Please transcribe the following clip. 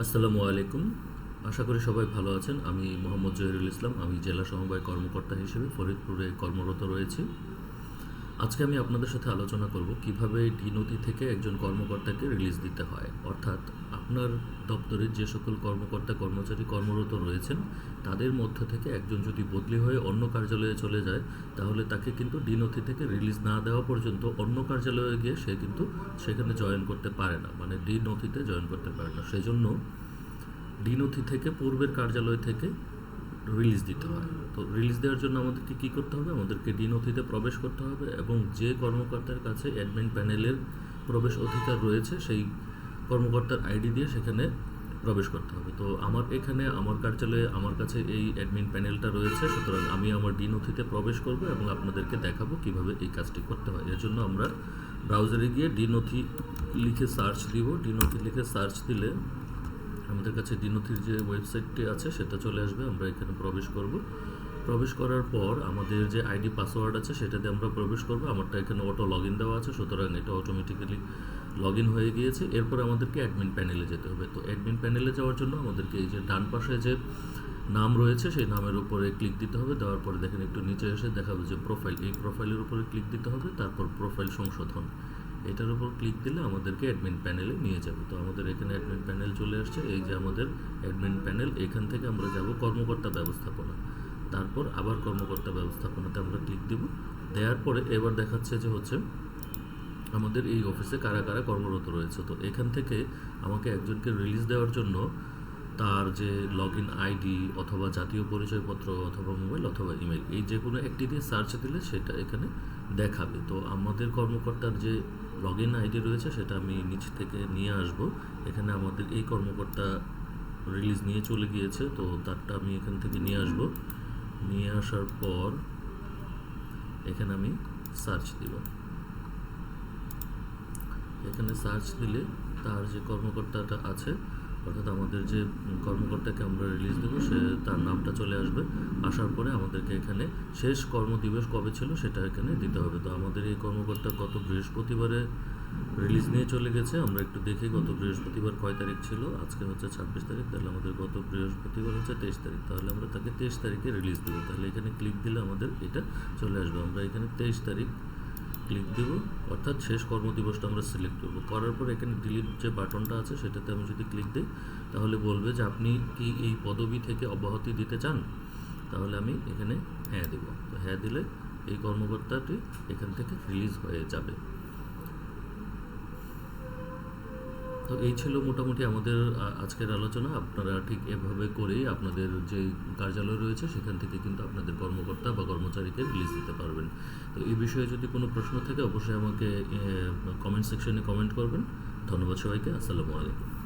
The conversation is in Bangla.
আসসালামু আলাইকুম। আশা করি সবাই ভালো আছেন। আমি মোহাম্মদ জহিরুল ইসলাম। আমি জেলা সমবায় কর্মকর্তা হিসেবে ফরিদপুরে কর্মরত রয়েছি। আজকে আমি আপনাদের সাথে আলোচনা করব কিভাবে ডি-নথি থেকে একজন কর্মকর্তাকে রিলিজ দিতে হয়। অর্থাৎ আপনার দপ্তরের যে সকল কর্মকর্তা কর্মচারী কর্মরত রয়েছেন তাদের মধ্য থেকে একজন যদি বদলি হয়ে অন্য কার্যালয়ে চলে যায়, তাহলে তাকে কিন্তু ডি-নথি থেকে রিলিজ না দেওয়া পর্যন্ত অন্য কার্যালয়ে গিয়ে সে কিন্তু সেখানে জয়েন করতে পারে না, মানে ডি-নথিতে জয়েন করতে পারে না। সেজন্য ডি-নথি থেকে পূর্বের কার্যালয় থেকে রিলিজ দিতে হয়। তো রিলিজ দেওয়ার জন্য আমাদেরকে কী করতে হবে? আমাদেরকে ডি-নথিতে প্রবেশ করতে হবে এবং যে কর্মকর্তার কাছে অ্যাডমিন প্যানেলের প্রবেশ অধিকার রয়েছে সেই কর্মকর্তার আইডি দিয়ে সেখানে প্রবেশ করতে হবে। তো আমার এখানে আমার কার্যালয়ে আমার কাছে এই অ্যাডমিন প্যানেলটা রয়েছে, সুতরাং আমি আমার ডি-নথিতে প্রবেশ করব এবং আপনাদেরকে দেখাবো কিভাবে এই কাজটি করতে হয়। এর জন্য আমরা ব্রাউজারে গিয়ে ডি-নথি লিখে সার্চ দিব। ডি-নথি লিখে সার্চ দিলে আমাদের কাছে ডি-নথির যে ওয়েবসাইটটি আছে সেটা চলে আসবে। আমরা এখানে প্রবেশ করব। প্রবেশ করার পর আমাদের যে আইডি পাসওয়ার্ড আছে সেটাতে আমরা প্রবেশ করব। আমারটা এখানে অটো লগ ইন দেওয়া আছে, সুতরাং এটা অটোমেটিক্যালি লগ ইন হয়ে গিয়েছে। এরপর আমাদেরকে অ্যাডমিন প্যানেলে যেতে হবে। তো অ্যাডমিন প্যানেলে যাওয়ার জন্য আমাদেরকে এই যে ডান পাশে যে নাম রয়েছে সেই নামের উপরে ক্লিক দিতে হবে। দেওয়ার পরে দেখেন একটু নিচে এসে দেখাবে যে প্রোফাইল, এই প্রোফাইলের উপরে ক্লিক দিতে হবে। তারপর প্রোফাইল সংশোধন, এটার উপর ক্লিক দিলে আমাদেরকে অ্যাডমিন প্যানেলে নিয়ে যাবে। তো আমাদের এখানে অ্যাডমিন প্যানেল চলে আসছে। এই যে আমাদের অ্যাডমিন প্যানেল, এখান থেকে আমরা যাব কর্মকর্তা ব্যবস্থাপনা। তারপর আবার কর্মকর্তা ব্যবস্থাপনাতে আমরা ক্লিক দেব। দেওয়ার পরে এবার দেখাচ্ছে যে হচ্ছে আমাদের এই অফিসে কারা কারা কর্মরত রয়েছে। তো এখান থেকে আমাকে একজনকে রিলিজ দেওয়ার জন্য তার যে লগ ইন আইডি অথবা জাতীয় পরিচয়পত্র অথবা মোবাইল অথবা ইমেল, এই যে কোনো একটি দিয়ে সার্চ দিলে সেটা এখানে দেখাবে। তো আমাদের কর্মকর্তার যে লগ ইন আইডি রয়েছে সেটা আমি নিচ থেকে নিয়ে আসব। এখানে আমাদের এই কর্মকর্তা রিলিজ নিয়ে চলে গিয়েছে, তো তারটা আমি এখান থেকে নিয়ে আসব। নিয়ে আসার পর এখানে আমি সার্চ দিব। এখানে সার্চ দিলে তার যে কর্মকর্তাটা আছে, অর্থাৎ আমাদের যে কর্মকর্তাকে আমরা রিলিজ দেবো সে তার নামটা চলে আসবে। আসার পরে আমাদেরকে এখানে শেষ কর্মদিবস কবে ছিল সেটা এখানে দিতে হবে। তো আমাদের এই কর্মকর্তা গত বৃহস্পতিবারে রিলিজ নিয়ে চলে গেছে। আমরা একটু দেখি গত বৃহস্পতিবার কয় তারিখ ছিল। আজকে হচ্ছে 26 তারিখ, তাহলে আমাদের গত বৃহস্পতিবার হচ্ছে 23 তারিখ। তাহলে আমরা তাকে 23 তারিখে রিলিজ দেবো। তাহলে এখানে ক্লিক দিলে আমাদের এটা চলে আসবে। আমরা এখানে 23 তারিখ ক্লিক দেবো, অর্থাৎ শেষ কর্মদিবসটা আমরা সিলেক্ট করব। করার পর এখানে ডিলিট যে বাটনটা আছে সেটাতে আমি যদি ক্লিক দিই তাহলে বলবে যে আপনি কি এই পদবি থেকে অব্যাহতি দিতে চান। তাহলে আমি এখানে হ্যাঁ দেব। তো হ্যাঁ দিলে এই কর্মকর্তাটি এখান থেকে রিলিজ হয়ে যাবে। তো এই ছিল মোটামুটি আমাদের আজকের আলোচনা। আপনারা ঠিক এভাবে করেই আপনাদের যে কার্যালয় রয়েছে সেখান থেকে কিন্তু আপনাদের কর্মকর্তা বা কর্মচারীকে রিলিজ দিতে পারবেন। তো এই বিষয়ে যদি কোনো প্রশ্ন থাকে অবশ্যই আমাকে কমেন্ট সেকশনে কমেন্ট করবেন। ধন্যবাদ সবাইকে। আসসালামু আলাইকুম।